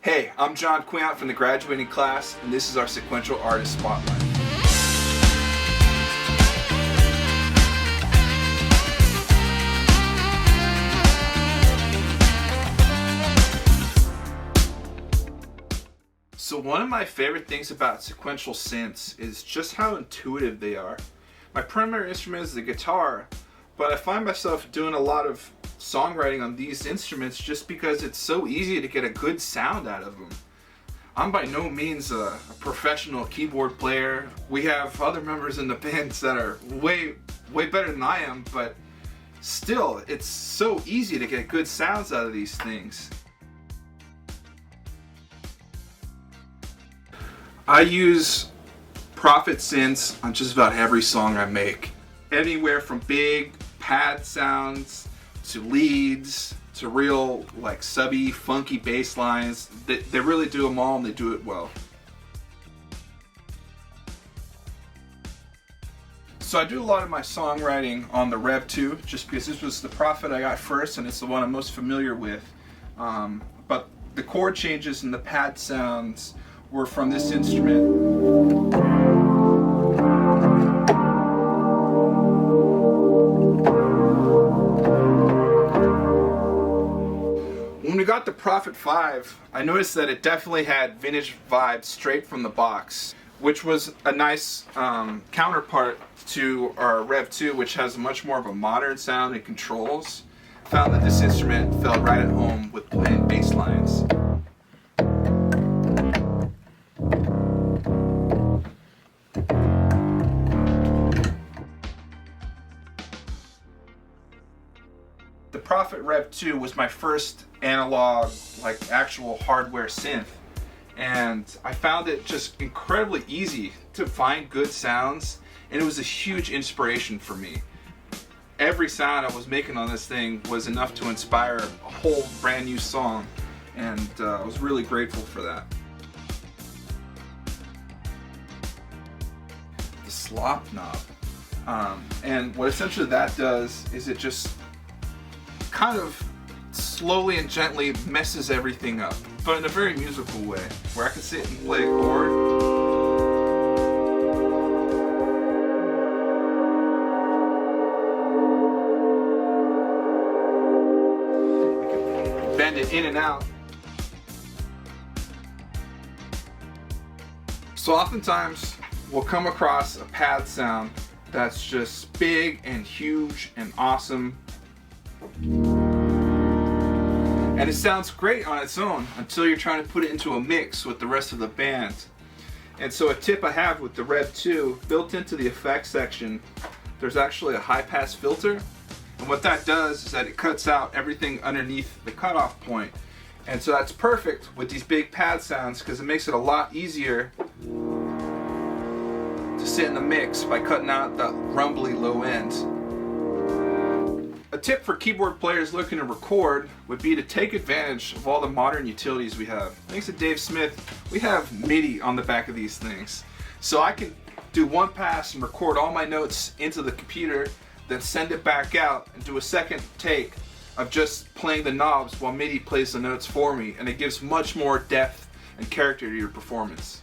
Hey, I'm John Queant from the graduating class, and this is our Sequential Artist Spotlight. So one of my favorite things about sequential synths is just how intuitive they are. My primary instrument is the guitar, but I find myself doing a lot of songwriting on these instruments just because it's so easy to get a good sound out of them. I'm by no means a professional keyboard player. We have other members in the bands that are way better than I am, but still, it's so easy to get good sounds out of these things. I use Prophet synths on just about every song I make. Anywhere from big pad sounds to leads to real like subby, funky bass lines. They really do them all, and they do it well. So I do a lot of my songwriting on the Rev2 just because this was the Prophet I got first and it's the one I'm most familiar with. But the chord changes and the pad sounds were from this instrument. When we got the Prophet-5, I noticed that it definitely had vintage vibes straight from the box, which was a nice counterpart to our Rev2, which has much more of a modern sound and controls. I found that this instrument felt right at home with playing bass lines. The Prophet Rev2 was my first analog, like actual hardware synth, and I found it just incredibly easy to find good sounds, and it was a huge inspiration for me. Every sound I was making on this thing was enough to inspire a whole brand new song, and I was really grateful for that. The slop knob, and what essentially that does is it just kind of slowly and gently messes everything up, but in a very musical way, where I can sit and play a chord. I can bend it in and out. So oftentimes we'll come across a pad sound that's just big and huge and awesome. And it sounds great on its own until you're trying to put it into a mix with the rest of the band. And so a tip I have with the Rev2, built into the effects section, there's actually a high pass filter. And what that does is that it cuts out everything underneath the cutoff point. And so that's perfect with these big pad sounds because it makes it a lot easier to sit in the mix by cutting out that rumbly low end. A tip for keyboard players looking to record would be to take advantage of all the modern utilities we have. Thanks to Dave Smith, we have MIDI on the back of these things. So I can do one pass and record all my notes into the computer, then send it back out and do a second take of just playing the knobs while MIDI plays the notes for me, and it gives much more depth and character to your performance.